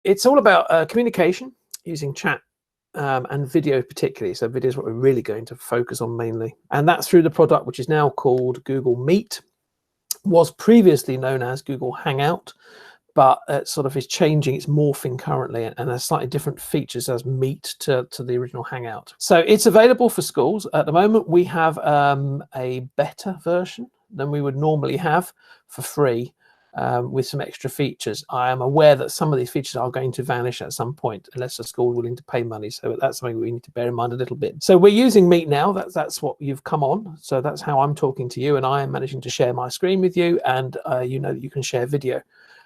it's all about communication using chat and video particularly. So video is what we're really going to focus on mainly. And that's through the product, which is now called Google Meet, was previously known as Google Hangout, but it sort of is changing, it's morphing currently, and has slightly different features as Meet to the original Hangout. So it's available for schools. At the moment, we have a better version than we would normally have for free, with some extra features. I am aware that some of these features are going to vanish at some point unless a school is willing to pay money. So that's something we need to bear in mind a little bit. So we're using Meet now. That's what you've come on. So that's how I'm talking to you, and I am managing to share my screen with you, and you know that you can share video.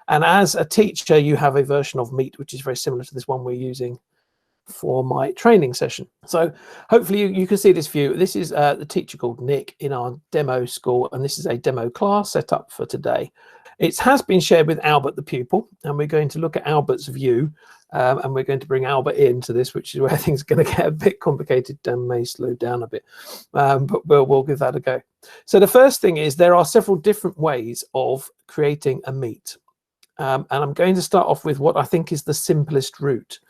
And as a teacher, you have a version of Meet, which is very similar to this one we're using for my training session. So hopefully you can see this view. This is the teacher called Nick in our demo school, and this is a demo class set up for today. It has been shared with Albert, the pupil, and we're going to look at Albert's view, and we're going to bring Albert into this, which is where things are going to get a bit complicated and may slow down a bit, but we'll give that a go. So the first thing is there are several different ways of creating a Meet, and I'm going to start off with what I think is the simplest route.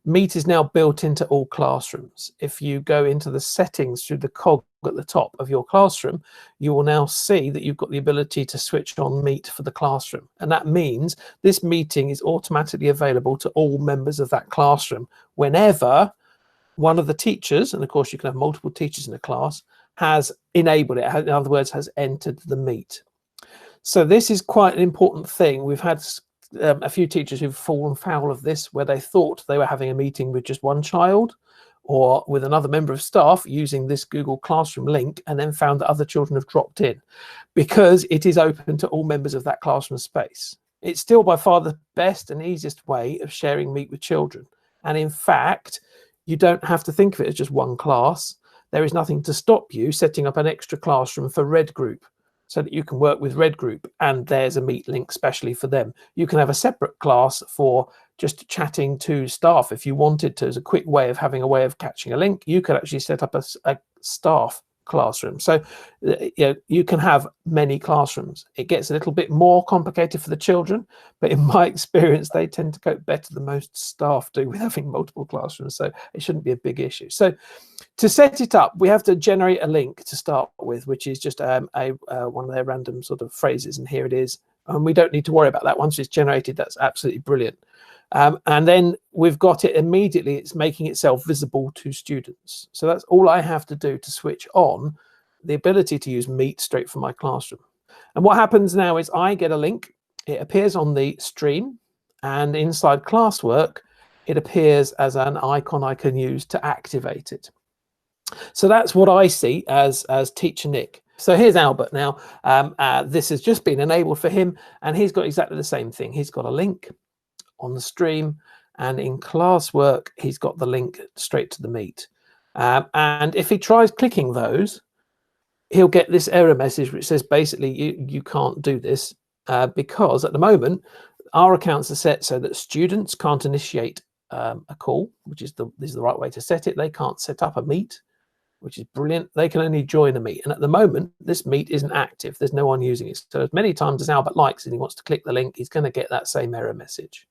Meet is now built into all classrooms. If you go into the settings through the cog at the top of your classroom, you will now see that you've got the ability to switch on Meet for the classroom. And that means this meeting is automatically available to all members of that classroom whenever one of the teachers, and of course you can have multiple teachers in a class, has enabled it, in other words, has entered the Meet. So this is quite an important thing. We've had a few teachers who've fallen foul of this, where they thought they were having a meeting with just one child or with another member of staff using this Google Classroom link, and then found that other children have dropped in, because it is open to all members of that classroom space. It's still by far the best and easiest way of sharing Meet with children. And in fact, you don't have to think of it as just one class. There is nothing to stop you setting up an extra classroom for Red Group, so that you can work with Red Group, and there's a Meet link specially for them. You can have a separate class for just chatting to staff if you wanted to. As a quick way of having a way of catching a link, you could actually set up a staff classroom. So you can have many classrooms. It gets a little bit more complicated for the children, but in my experience, they tend to cope better than most staff do with having multiple classrooms. So it shouldn't be a big issue. So to set it up, we have to generate a link to start with, which is just one of their random sort of phrases. And here it is. And we don't need to worry about that. Once it's generated, that's absolutely brilliant. And then we've got it immediately. It's making itself visible to students. So that's all I have to do to switch on the ability to use Meet straight from my classroom. And what happens now is I get a link. It appears on the stream, and inside classwork, it appears as an icon I can use to activate it. So that's what I see as Teacher Nick. So here's Albert now. This has just been enabled for him, and he's got exactly the same thing. He's got a link on the stream, and in classwork he's got the link straight to the Meet, and if he tries clicking those, he'll get this error message which says basically you can't do this, because at the moment our accounts are set so that students can't initiate a call, which is this is the right way to set it. They can't set up a Meet, which is brilliant. They can only join a Meet, and at the moment this Meet isn't active. There's no one using it. So as many times as Albert likes and he wants to click the link, he's going to get that same error message.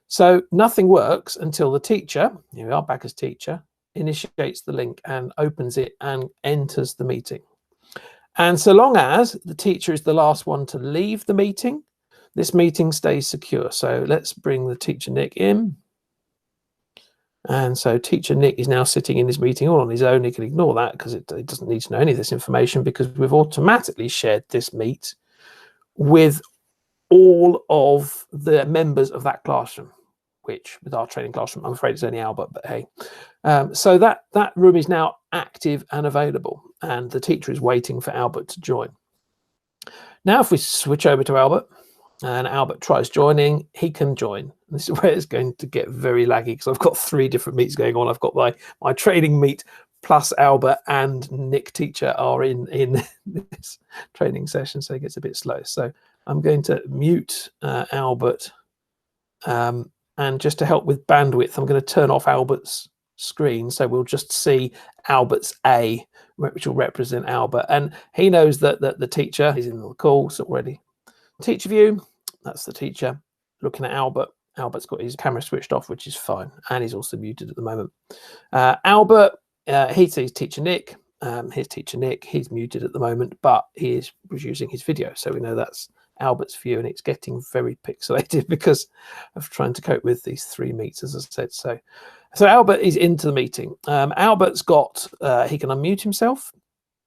So nothing works until the teacher, here we are back as teacher, initiates the link and opens it and enters the meeting. And so long as the teacher is the last one to leave the meeting, this meeting stays secure. So let's bring the Teacher Nick in. And so Teacher Nick is now sitting in this meeting all on his own. He can ignore that because it doesn't need to know any of this information, because we've automatically shared this Meet with all of the members of that classroom, which with our training classroom, I'm afraid it's only Albert, but hey. So that room is now active and available, and the teacher is waiting for Albert to join. Now, if we switch over to Albert, and Albert tries joining, he can join. This is where it's going to get very laggy, because I've got 3 different Meets going on. I've got my training Meet plus Albert and Nick teacher are in this training session, so it gets a bit slow. So I'm going to mute Albert, and just to help with bandwidth, I'm going to turn off Albert's screen, so we'll just see Albert's A, which will represent Albert, and he knows that the teacher is in the call already. Teacher view, that's the teacher looking at Albert, Albert's got his camera switched off, which is fine, and he's also muted at the moment. Albert, he's teacher Nick. Here's teacher Nick. He's muted at the moment, but he was using his video, so we know that's Albert's view, and it's getting very pixelated because of trying to cope with these 3 meets, as I said. So Albert is into the meeting. Albert's got he can unmute himself.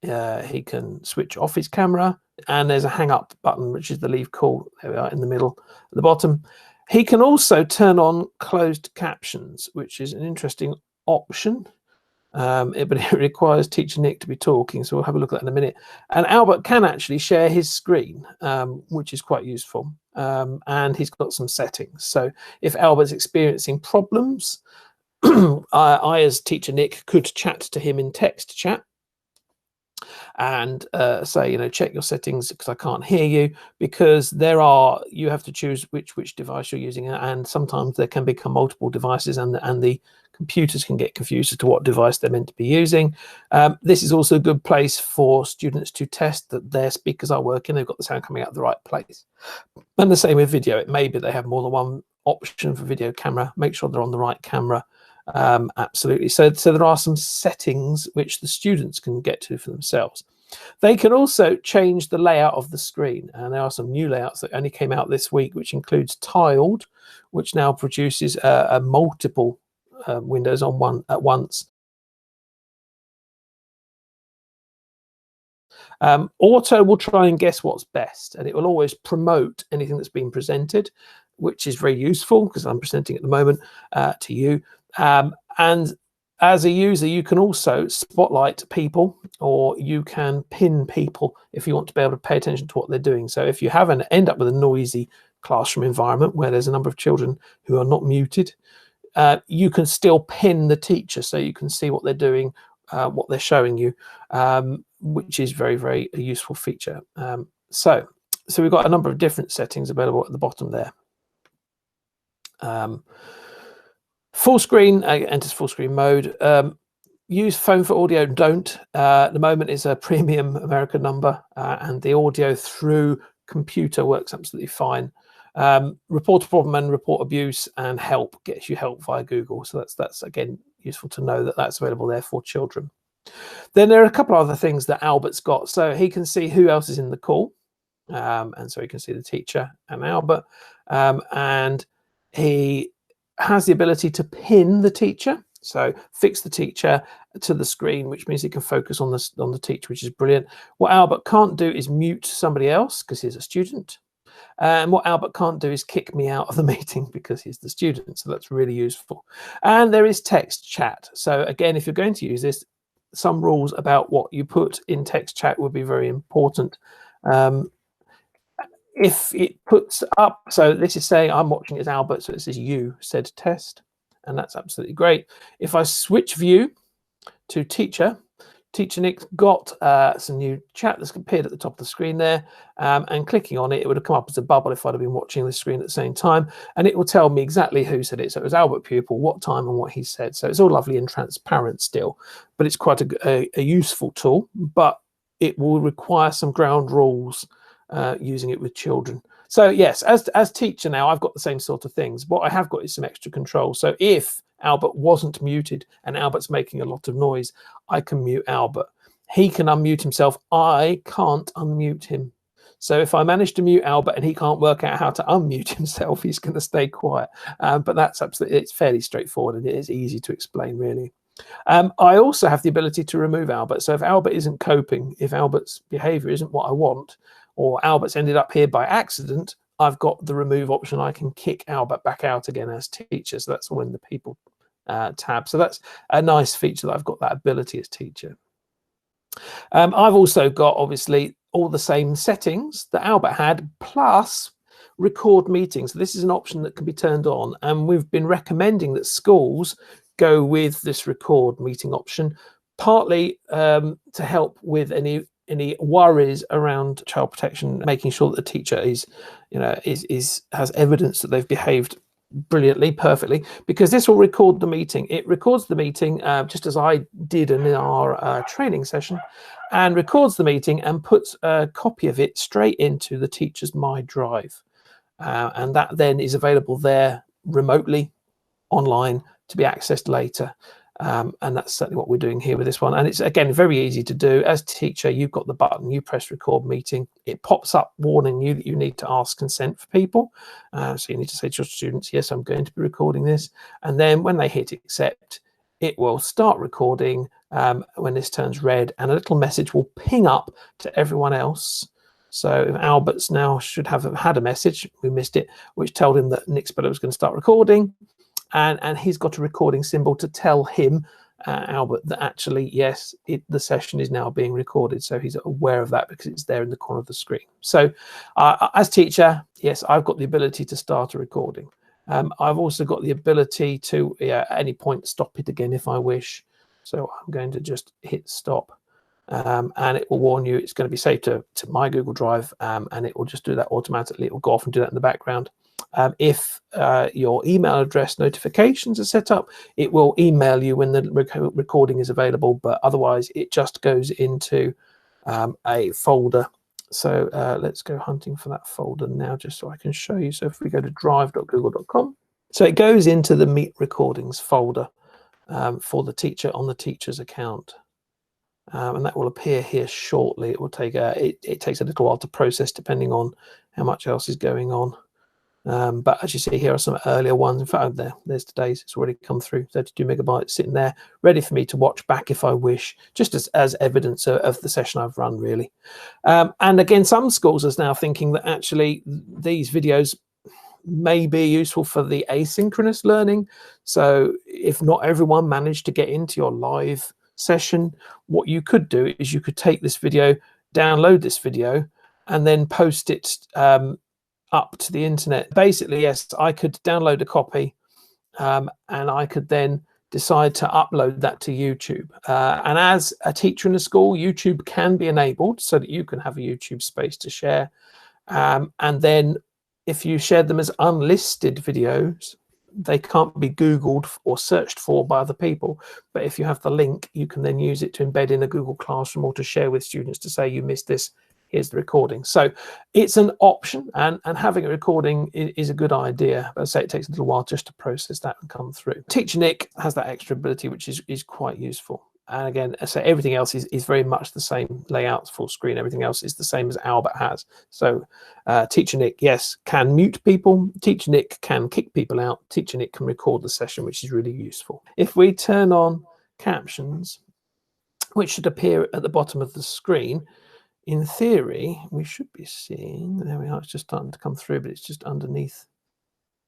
He can switch off his camera, and there's a hang up button, which is the leave call. There we are in the middle at the bottom. He can also turn on closed captions, which is an interesting option. But it requires teacher Nick to be talking, so we'll have a look at that in a minute. And Albert can actually share his screen, which is quite useful, and he's got some settings. So if Albert's experiencing problems, I as teacher Nick could chat to him in text chat and say, you know, check your settings because I can't hear you, because you have to choose which device you're using, and sometimes there can become multiple devices, and the computers can get confused as to what device they're meant to be using. This is also a good place for students to test that their speakers are working, they've got the sound coming out of the right place. And the same with video. It may be they have more than one option for video camera. Make sure they're on the right camera. Absolutely. So there are some settings which the students can get to for themselves. They can also change the layout of the screen, and there are some new layouts that only came out this week, which includes tiled, which now produces multiple windows on at once. Auto will try and guess what's best, and it will always promote anything that's been presented, which is very useful because I'm presenting at the moment to you. And as a user, you can also spotlight people, or you can pin people if you want to be able to pay attention to what they're doing. So if you end up with a noisy classroom environment where there's a number of children who are not muted, you can still pin the teacher so you can see what they're doing, what they're showing you, which is very, very a useful feature. So we've got a number of different settings available at the bottom there. Full screen, enters full screen mode. Use phone for audio, don't. At the moment it's a premium American number, and the audio through computer works absolutely fine. Report a problem and report abuse, and help gets you help via Google. So that's again useful to know that that's available there for children. Then there are a couple of other things that Albert's got. So he can see who else is in the call, and so he can see the teacher and Albert, and he has the ability to pin the teacher, so fix the teacher to the screen, which means he can focus on the teacher, which is brilliant. What Albert can't do is mute somebody else because he's a student, and what Albert can't do is kick me out of the meeting because he's the student, so that's really useful. And there is text chat. So again, if you're going to use this, some rules about what you put in text chat would be very important. If it puts up, so this is saying I'm watching as Albert, so it says you said test, and that's absolutely great. If I switch view to teacher Nick got some new chat that's appeared at the top of the screen there, and clicking on it, it would have come up as a bubble if I'd have been watching the screen at the same time, and it will tell me exactly who said it. So it was Albert Pupil, what time, and what he said. So it's all lovely and transparent still, but it's quite a useful tool, but it will require some ground rules using it with children. So yes, as teacher now, I've got the same sort of things. What I have got is some extra control. So if Albert wasn't muted and Albert's making a lot of noise, I can mute Albert. He can unmute himself. I can't unmute him. So if I manage to mute Albert and he can't work out how to unmute himself, he's going to stay quiet. But that's absolutely, it's fairly straightforward, and it is easy to explain, really. I also have the ability to remove Albert. So if Albert isn't coping, if Albert's behavior isn't what I want, or Albert's ended up here by accident, I've got the remove option. I can kick Albert back out again as teacher. So that's all in the people tab. So that's a nice feature that I've got that ability as teacher. I've also got, obviously, all the same settings that Albert had, plus record meetings. So this is an option that can be turned on, and we've been recommending that schools go with this record meeting option, partly to help with any worries around child protection, making sure that the teacher is, has evidence that they've behaved brilliantly, perfectly, because this will record the meeting. It records the meeting just as I did in our training session, and records the meeting and puts a copy of it straight into the teacher's My Drive, and that then is available there remotely online to be accessed later. And that's certainly what we're doing here with this one. And it's, again, very easy to do. As teacher, you've got the button, you press record meeting. It pops up warning you that you need to ask consent for people. So you need to say to your students, yes, I'm going to be recording this. And then when they hit accept, it will start recording when this turns red, and a little message will ping up to everyone else. So Albert's now should have had a message, we missed it, which told him that Nick Speller was going to start recording. And he's got a recording symbol to tell him, Albert, that actually, yes, the session is now being recorded. So he's aware of that because it's there in the corner of the screen. So as teacher, yes, I've got the ability to start a recording. I've also got the ability to, at any point, stop it again if I wish. So I'm going to just hit stop. And it will warn you it's going to be saved to my Google Drive, and it will just do that automatically. It will go off and do that in the background. If your email address notifications are set up, it will email you when the recording is available, but otherwise it just goes into a folder. So let's go hunting for that folder now, just so I can show you. So if we go to drive.google.com, so it goes into the Meet Recordings folder for the teacher on the teacher's account. And that will appear here shortly. It will take it takes a little while to process depending on how much else is going on. But as you see, here are some earlier ones. In fact, there's today's. It's already come through. 32 megabytes sitting there, ready for me to watch back if I wish, just as evidence of the session I've run, really. And again, some schools are now thinking that actually these videos may be useful for the asynchronous learning. So if not everyone managed to get into your live session, what you could do is you could take this video, download this video, and then post it up to the internet. Basically, yes, I could download a copy and I could then decide to upload that to YouTube. And as a teacher in a school, YouTube can be enabled so that you can have a YouTube space to share. And then if you share them as unlisted videos, they can't be Googled or searched for by other people. But if you have the link, you can then use it to embed in a Google Classroom or to share with students to say, you missed this, here's the recording. So it's an option, and having a recording is a good idea. But I say it takes a little while just to process that and come through. Teacher Nick has that extra ability, which is quite useful. And again, so everything else is very much the same layout, full screen. Everything else is the same as Albert has. So Teacher Nick, yes, can mute people. Teacher Nick can kick people out. Teacher Nick can record the session, which is really useful. If we turn on captions, which should appear at the bottom of the screen, in theory, we should be seeing, there we are, it's just starting to come through, but it's just underneath.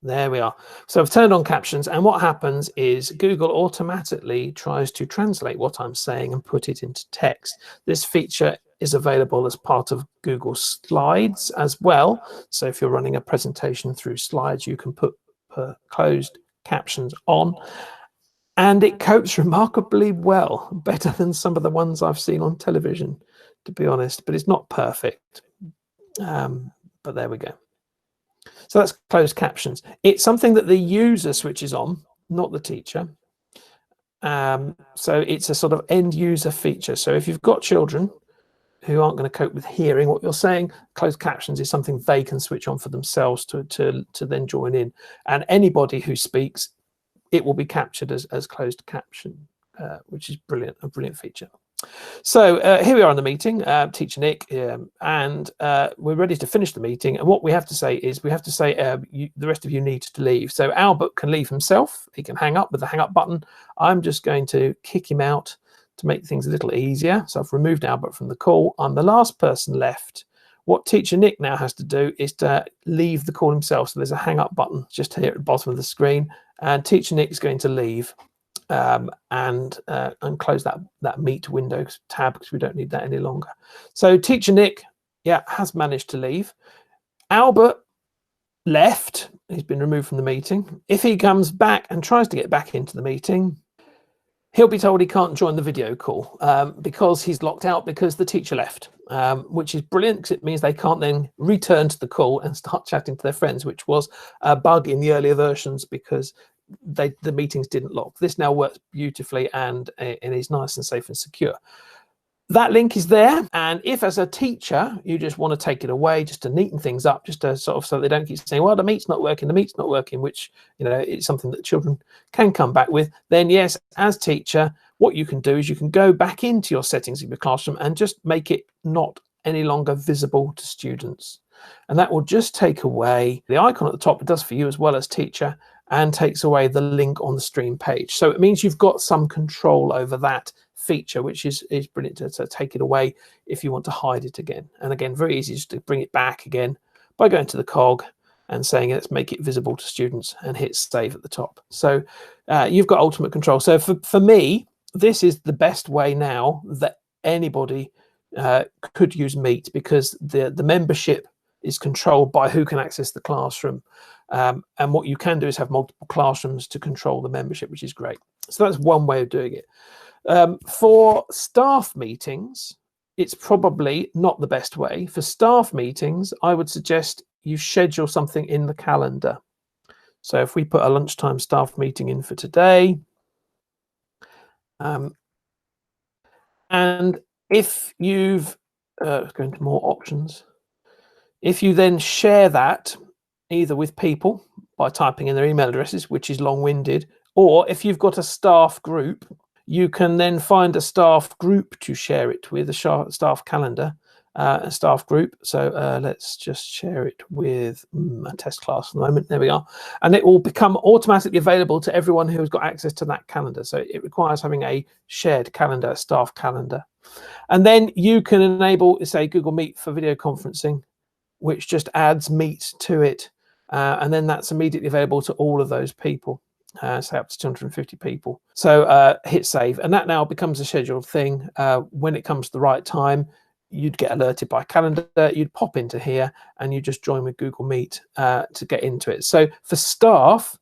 There we are. So I've turned on captions, and what happens is Google automatically tries to translate what I'm saying and put it into text. This feature is available as part of Google Slides as well. So if you're running a presentation through Slides, you can put closed captions on. And it copes remarkably well, better than some of the ones I've seen on television, to be honest, but it's not perfect. But there we go. So that's closed captions. It's something that the user switches on, not the teacher. So it's a sort of end user feature. So if you've got children who aren't going to cope with hearing what you're saying, closed captions is something they can switch on for themselves to then join in. And anybody who speaks, it will be captured as closed caption, which is brilliant, a brilliant feature. So here we are in the meeting, Teacher Nick, and we're ready to finish the meeting. And what we have to say is we have to say the rest of you need to leave. So Albert can leave himself. He can hang up with the hang up button. I'm just going to kick him out to make things a little easier. So I've removed Albert from the call. I'm the last person left. What Teacher Nick now has to do is to leave the call himself. So there's a hang up button just here at the bottom of the screen. And Teacher Nick is going to leave. And close that Meet window tab because we don't need that any longer. So Teacher Nick, yeah, has managed to leave. Albert left. He's been removed from the meeting. If he comes back and tries to get back into the meeting, he'll be told he can't join the video call because he's locked out because the teacher left, which is brilliant because it means they can't then return to the call and start chatting to their friends, which was a bug in the earlier versions because the meetings didn't lock. This now works beautifully and is nice and safe and secure. that link is there. And if as a teacher, you just want to take it away just to neaten things up, just to sort of so they don't keep saying, well, the meet's not working, which, you know, it's something that children can come back with, then yes, as teacher, what you can do is you can go back into your settings of your classroom and just make it not any longer visible to students. And that will just take away the icon at the top. It does for you as well as teacher, and takes away the link on the stream page. So it means you've got some control over that feature, which is brilliant to take it away if you want to hide it again. And again, very easy just to bring it back again by going to the cog and saying let's make it visible to students and hit save at the top. So you've got ultimate control. So for me, this is the best way now that anybody could use Meet, because the membership is controlled by who can access the classroom. And what you can do is have multiple classrooms to control the membership, which is great. So that's one way of doing it. For staff meetings, it's probably not the best way. For staff meetings, I would suggest you schedule something in the calendar. So if we put a lunchtime staff meeting in for today, and if you've go into more options, if you then share that either with people by typing in their email addresses, which is long-winded, or if you've got a staff group, you can then find a staff group to share it with, a staff calendar, a staff group. So let's just share it with a test class at the moment. There we are. And it will become automatically available to everyone who's got access to that calendar. So it requires having a shared calendar, a staff calendar. And then you can enable, say, Google Meet for video conferencing, which just adds Meet to it. And then that's immediately available to all of those people. Say up to 250 people. So hit save, and that now becomes a scheduled thing. When it comes to the right time, you'd get alerted by calendar, you'd pop into here and you just join with Google Meet to get into it. So for staff,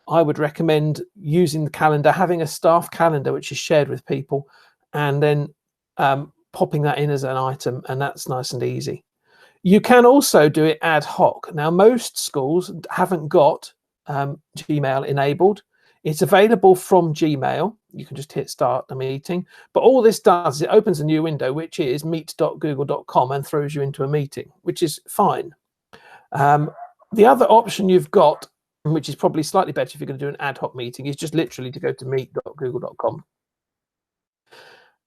I would recommend using the calendar, having a staff calendar which is shared with people, and then popping that in as an item, and that's nice and easy. You can also do it ad hoc. Now, most schools haven't got Gmail enabled. It's available from Gmail. You can just hit start the meeting, but all this does is it opens a new window, which is meet.google.com, and throws you into a meeting, which is fine. The other option you've got, which is probably slightly better if you're going to do an ad hoc meeting, is just literally to go to meet.google.com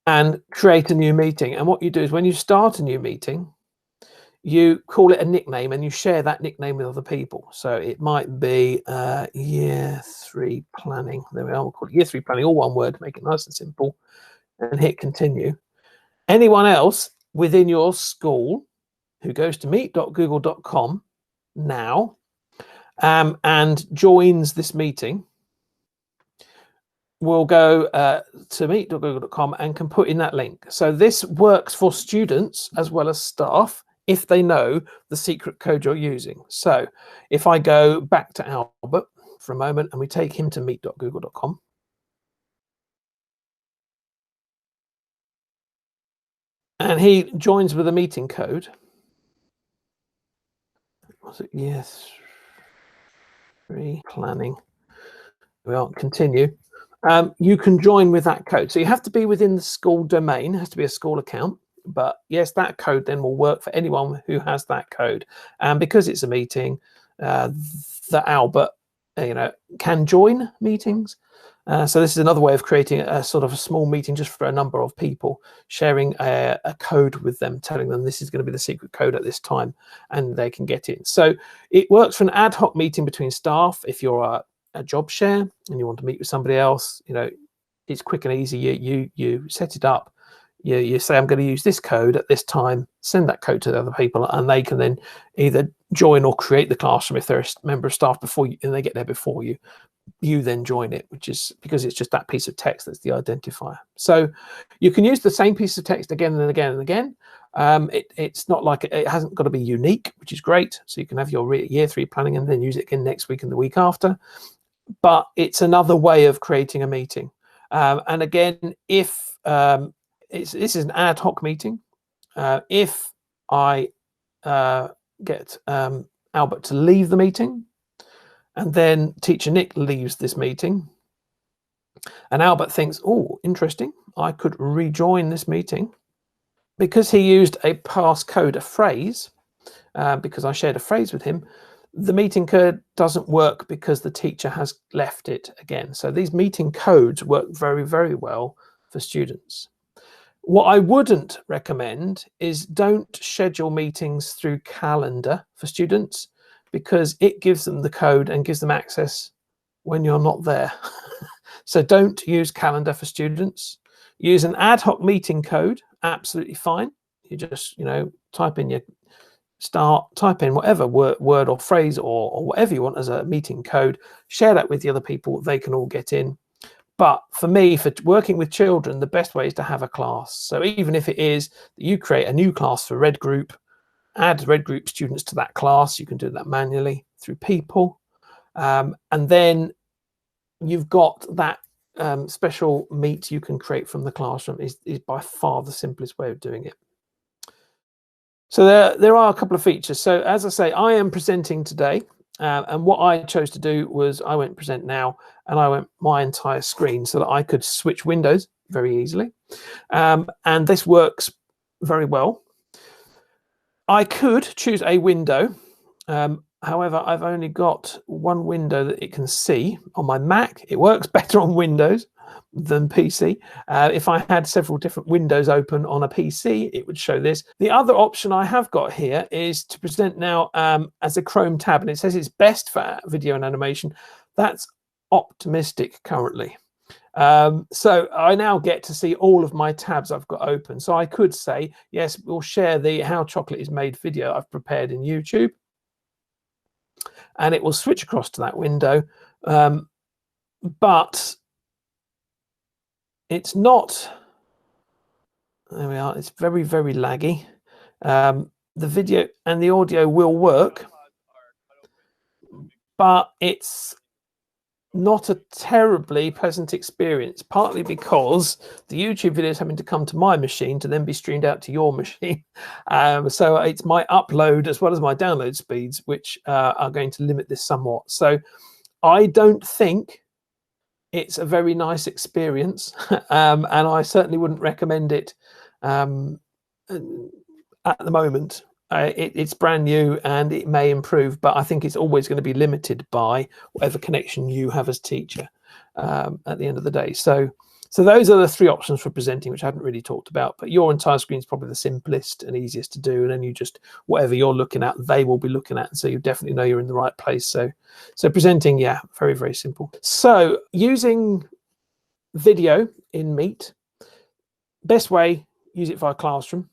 and create a new meeting. And what you do is when you start a new meeting, you call it a nickname and you share that nickname with other people. So it might be year 3 planning. There we are. We'll call it year 3 planning, all one word, make it nice and simple, and hit continue. Anyone else within your school who goes to meet.google.com now and joins this meeting will go to meet.google.com and can put in that link. So this works for students as well as staff, if they know the secret code you're using. So if I go back to Albert for a moment and we take him to meet.google.com, and he joins with a meeting code. Was it yes? 3 planning. We are continue. You can join with that code. So you have to be within the school domain. It has to be a school account. But yes, that code then will work for anyone who has that code. And because it's a meeting, the Albert, can join meetings. So this is another way of creating a sort of a small meeting just for a number of people, sharing a code with them, telling them this is going to be the secret code at this time, and they can get in. So it works for an ad hoc meeting between staff. If you're a job share and you want to meet with somebody else, it's quick and easy. You set it up. You say, I'm going to use this code at this time, send that code to the other people, and they can then either join or create the classroom if they're a member of staff before you, and they get there before you. You then join it, which is because it's just that piece of text that's the identifier. So you can use the same piece of text again and again and again. It's not like it hasn't got to be unique, which is great. So you can have your year 3 planning and then use it again next week and the week after. But it's another way of creating a meeting. And again, if this is an ad hoc meeting, if I get Albert to leave the meeting, and then teacher Nick leaves this meeting, and Albert thinks, oh, interesting, I could rejoin this meeting. because he used a passcode, a phrase, because I shared a phrase with him, the meeting code doesn't work because the teacher has left it again. So these meeting codes work very, very well for students. What I wouldn't recommend is don't schedule meetings through calendar for students, because it gives them the code and gives them access when you're not there. So don't use calendar for students. Use an ad hoc meeting code, absolutely fine. You just, type in whatever word or phrase or whatever you want as a meeting code, share that with the other people, they can all get in. But for me, for working with children, the best way is to have a class. So even if it is that you create a new class for Red Group, add Red Group students to that class, you can do that manually through people. And then you've got that special meet you can create from the classroom is by far the simplest way of doing it. So there are a couple of features. So as I say, I am presenting today, and what I chose to do was I went present now, and I went my entire screen so that I could switch windows very easily. And this works very well. I could choose a window. However, I've only got one window that it can see on my Mac. It works better on Windows than PC. If I had several different windows open on a PC, it would show this. The other option I have got here is to present now as a Chrome tab, and it says it's best for video and animation. That's optimistic currently. So I now get to see all of my tabs I've got open. So I could say, yes, we'll share the How Chocolate is Made video I've prepared in YouTube, and it will switch across to that window. But it's not, there we are, it's very, very laggy. The video and the audio will work, but it's not a terribly pleasant experience, partly because the YouTube video is having to come to my machine to then be streamed out to your machine. So it's my upload as well as my download speeds, which are going to limit this somewhat. So I don't think it's a very nice experience, and I certainly wouldn't recommend it at the moment. It's brand new and it may improve, but I think it's always going to be limited by whatever connection you have as teacher at the end of the day. So those are the three options for presenting, which I haven't really talked about, but your entire screen is probably the simplest and easiest to do. And then you just, whatever you're looking at, they will be looking at. And so you definitely know you're in the right place. So presenting, yeah, very, very simple. So using video in Meet, best way, use it via Classroom.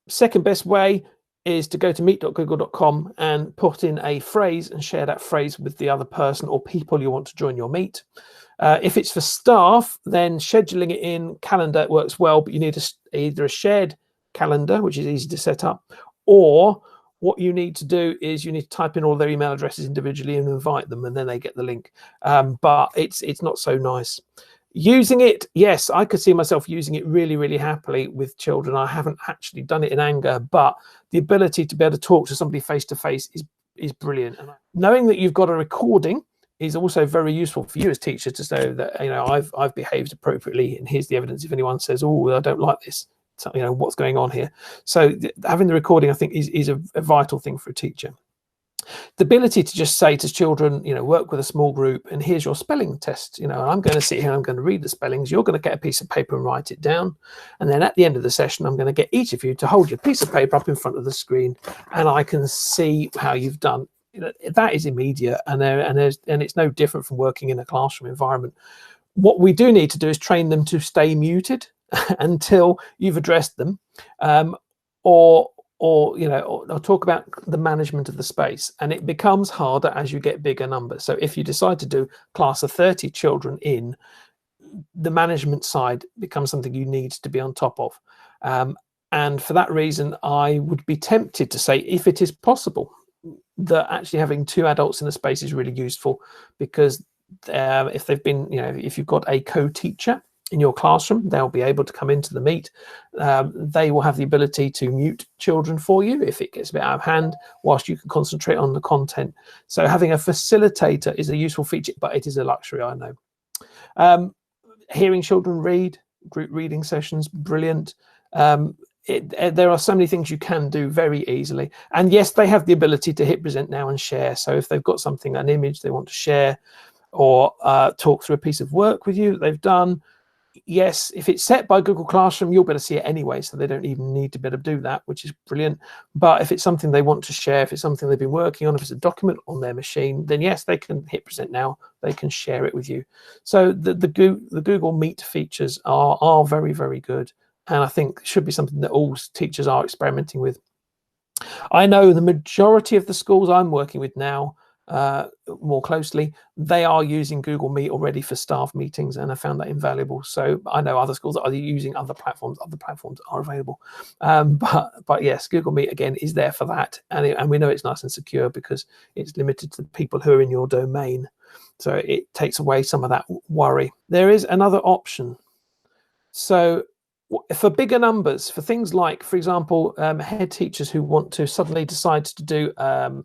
Second best way is to go to meet.google.com and put in a phrase and share that phrase with the other person or people you want to join your Meet. If it's for staff, then scheduling it in calendar works well, but you need either a shared calendar, which is easy to set up, or what you need to do is you need to type in all their email addresses individually and invite them, and then they get the link. But it's not so nice. Using it, yes, I could see myself using it really, really happily with children. I haven't actually done it in anger, but the ability to be able to talk to somebody face to face is brilliant. And knowing that you've got a recording is also very useful for you as teachers to know that, I've behaved appropriately, and here's the evidence if anyone says, oh, I don't like this, so, what's going on here. So having the recording, I think, is a vital thing for a teacher. The ability to just say to children, work with a small group, and here's your spelling test. I'm going to sit here and I'm going to read the spellings. You're going to get a piece of paper and write it down. And then at the end of the session, I'm going to get each of you to hold your piece of paper up in front of the screen, and I can see how you've done. That is immediate, and it's no different from working in a classroom environment. What we do need to do is train them to stay muted until you've addressed them, or talk about the management of the space. And it becomes harder as you get bigger numbers. So if you decide to do class of 30 children in, the management side becomes something you need to be on top of. And for that reason, I would be tempted to say, if it is possible, that actually having two adults in a space is really useful, because if they've been, if you've got a co-teacher in your classroom, they'll be able to come into the Meet. They will have the ability to mute children for you if it gets a bit out of hand, whilst you can concentrate on the content. So having a facilitator is a useful feature, but it is a luxury, I know. Hearing children read, group reading sessions, brilliant. There are so many things you can do very easily. And yes, they have the ability to hit present now and share. So if they've got something, an image they want to share, or talk through a piece of work with you that they've done, yes, if it's set by Google Classroom, you'll be able to see it anyway, so they don't even need to be able to do that, which is brilliant. But if it's something they want to share, if it's something they've been working on, if it's a document on their machine, then yes, they can hit present now, they can share it with you. So the Google Meet features are very, very good, and I think should be something that all teachers are experimenting with. I know the majority of the schools I'm working with now, more closely, they are using Google Meet already for staff meetings, and I found that invaluable. So I know other schools that are using other platforms are available, but yes, Google Meet again is there for that, and we know it's nice and secure because it's limited to the people who are in your domain, so it takes away some of that worry. There is another option. So for bigger numbers, for things like, for example, head teachers who want to suddenly decide to do an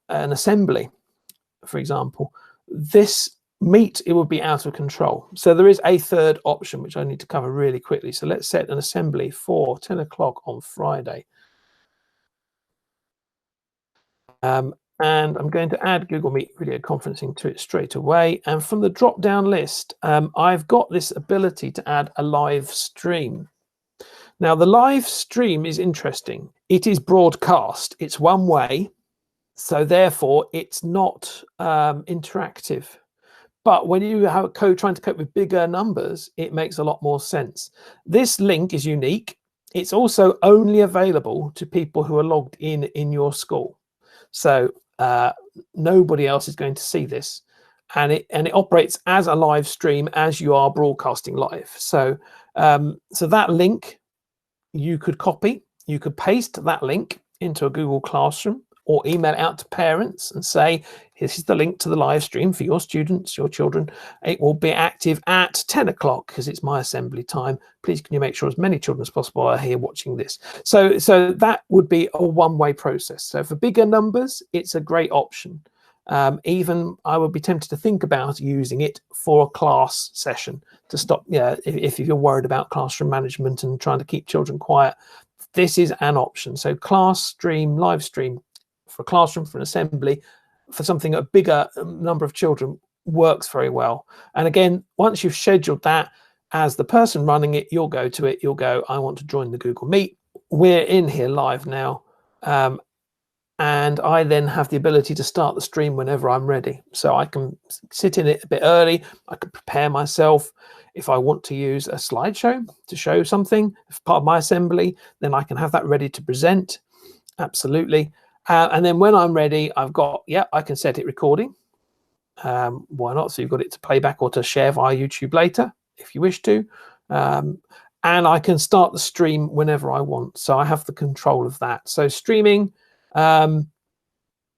assembly, for example, this Meet, it would be out of control. So there is a third option, which I need to cover really quickly. So let's set an assembly for 10 o'clock on Friday. And I'm going to add Google Meet video conferencing to it straight away. And from the drop-down list, I've got this ability to add a live stream. Now, the live stream is interesting. It is broadcast. It's one way. So therefore, it's not interactive. But when you have code trying to cope with bigger numbers, it makes a lot more sense. This link is unique. It's also only available to people who are logged in your school. So nobody else is going to see this. And it operates as a live stream as you are broadcasting live. So, so that link you could copy, you could paste that link into a Google Classroom, or email it out to parents and say, this is the link to the live stream for your students, your children. It will be active at 10 o'clock because it's my assembly time. Please, can you make sure as many children as possible are here watching this? So that would be a one-way process. So for bigger numbers, it's a great option. Even I would be tempted to think about using it for a class session to stop, if you're worried about classroom management and trying to keep children quiet, this is an option. So class stream, live stream, for a classroom, for an assembly, for something a bigger number of children works very well. And again, once you've scheduled that, as the person running it, you'll go to it, you'll go, I want to join the Google Meet. We're in here live now. And I then have the ability to start the stream whenever I'm ready. So I can sit in it a bit early. I can prepare myself. If I want to use a slideshow to show something as part of my assembly, then I can have that ready to present. Absolutely. And then when I'm ready, I've got, I can set it recording. Why not? So you've got it to play back or to share via YouTube later, if you wish to. And I can start the stream whenever I want. So I have the control of that. So streaming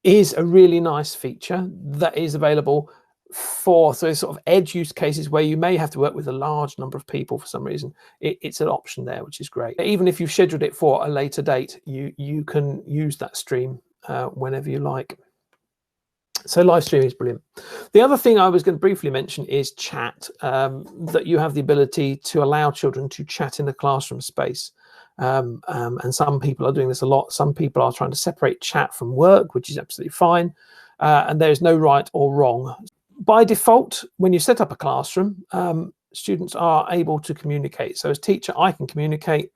is a really nice feature that is available for sort of edge use cases where you may have to work with a large number of people for some reason. It's an option there, which is great. Even if you've scheduled it for a later date, you can use that stream whenever you like. So live stream is brilliant. The other thing I was going to briefly mention is chat, that you have the ability to allow children to chat in the classroom space. And some people are doing this a lot. Some people are trying to separate chat from work, which is absolutely fine. And there's no right or wrong. By default, when you set up a classroom, students are able to communicate. So as teacher, I can communicate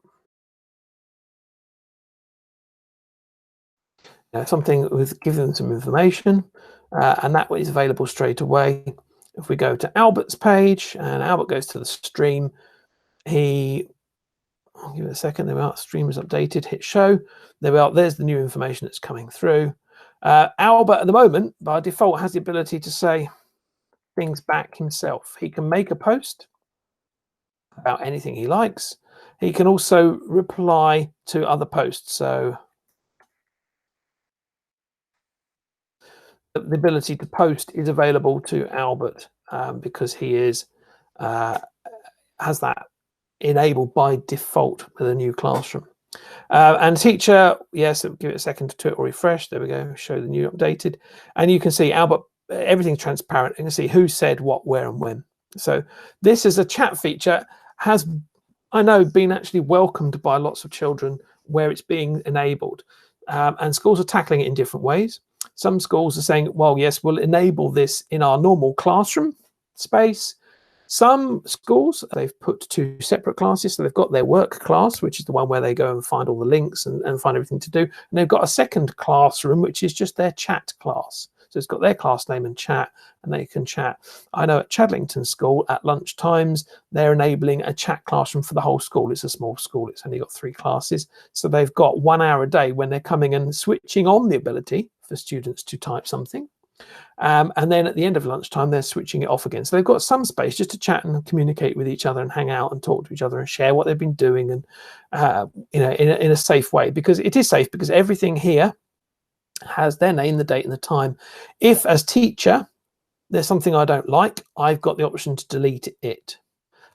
something with giving them some information, and that is available straight away. If we go to Albert's page and Albert goes to the stream, I'll give it a second. There we are. Stream is updated. Hit show. There we are. There's the new information that's coming through. Albert, at the moment, by default, has the ability to say things back himself. He can make a post about anything he likes. He can also reply to other posts. So the ability to post is available to Albert because he is has that enabled by default with a new classroom. And teacher, yes, give it a second to it or refresh. There we go. Show the new updated, and you can see Albert. Everything's transparent. You can see who said what, where, and when. So this is a chat feature. Has I know, been actually welcomed by lots of children where it's being enabled. And schools are tackling it in different ways. Some schools are saying, well, yes, we'll enable this in our normal classroom space. Some schools, they've put 2 separate classes. So they've got their work class, which is the one where they go and find all the links and find everything to do. And they've got a second classroom, which is just their chat class. So it's got their class name and chat, and they can chat. I know at Chadlington School at lunch times, they're enabling a chat classroom for the whole school. It's a small school. It's only got 3 classes. So they've got 1 hour a day when they're coming and switching on the ability for students to type something. And then at the end of lunchtime, they're switching it off again. So they've got some space just to chat and communicate with each other and hang out and talk to each other and share what they've been doing, and in a safe way, because it is safe, because everything here has their name, the date and the time. If as teacher there's something I don't like, I've got the option to delete it.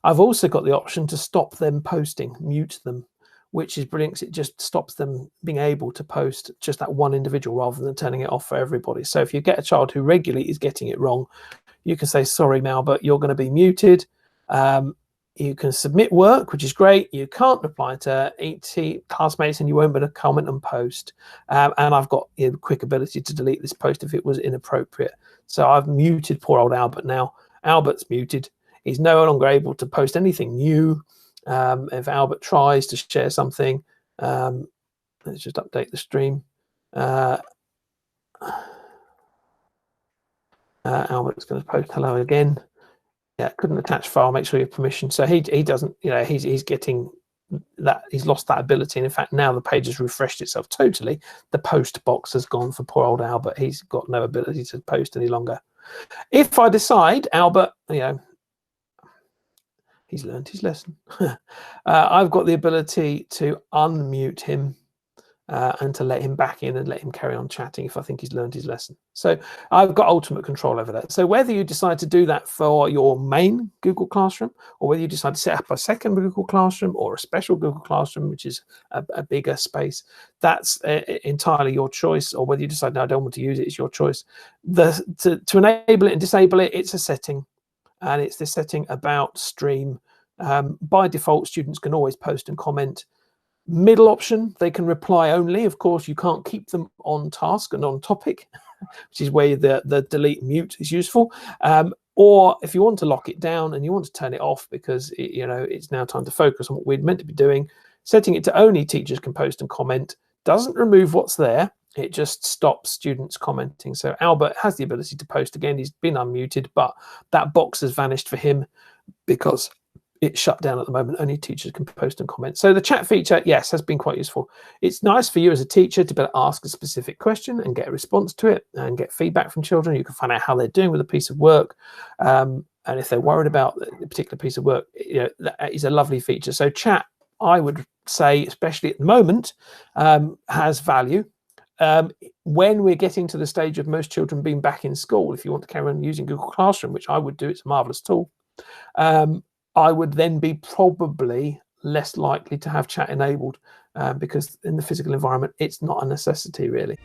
I've also got the option to stop them posting, mute them, which is brilliant because it just stops them being able to post just that one individual rather than turning it off for everybody. So if you get a child who regularly is getting it wrong, you can say, sorry, Mal, but you're going to be muted. You can submit work, which is great. You can't reply to 80 classmates and you won't be able to comment and post. And I've got quick ability to delete this post if it was inappropriate. So I've muted poor old Albert now. Albert's muted. He's no longer able to post anything new. If Albert tries to share something, let's just update the stream. Albert's going to post hello again. Yeah, couldn't attach file. Make sure you have permission. So he doesn't. He's getting that. He's lost that ability. And in fact, now the page has refreshed itself totally. The post box has gone for poor old Albert. He's got no ability to post any longer. If I decide, Albert, he's learned his lesson. I've got the ability to unmute him and to let him back in and let him carry on chatting if I think he's learned his lesson. So I've got ultimate control over that. So whether you decide to do that for your main Google Classroom, or whether you decide to set up a second Google Classroom or a special Google Classroom, which is a bigger space, that's entirely your choice. Or whether you decide, no, I don't want to use it, it's your choice. To enable it and disable it, it's a setting. And it's the setting about stream. By default, students can always post and comment. Middle option, they can reply only. Of course, you can't keep them on task and on topic, which is where the delete mute is useful. Or if you want to lock it down and you want to turn it off because it's now time to focus on what we're meant to be doing, setting it to only teachers can post and comment doesn't remove what's there. It just stops students commenting. So Albert has the ability to post again. He's been unmuted, but that box has vanished for him because it's shut down at the moment. Only teachers can post and comment. So the chat feature, yes, has been quite useful. It's nice for you as a teacher to be able to ask a specific question and get a response to it and get feedback from children. You can find out how they're doing with a piece of work. And if they're worried about a particular piece of work, that is a lovely feature. So chat, I would say, especially at the moment, has value. When we're getting to the stage of most children being back in school, if you want to carry on using Google Classroom, which I would do, it's a marvelous tool, I would then be probably less likely to have chat enabled because in the physical environment, it's not a necessity really.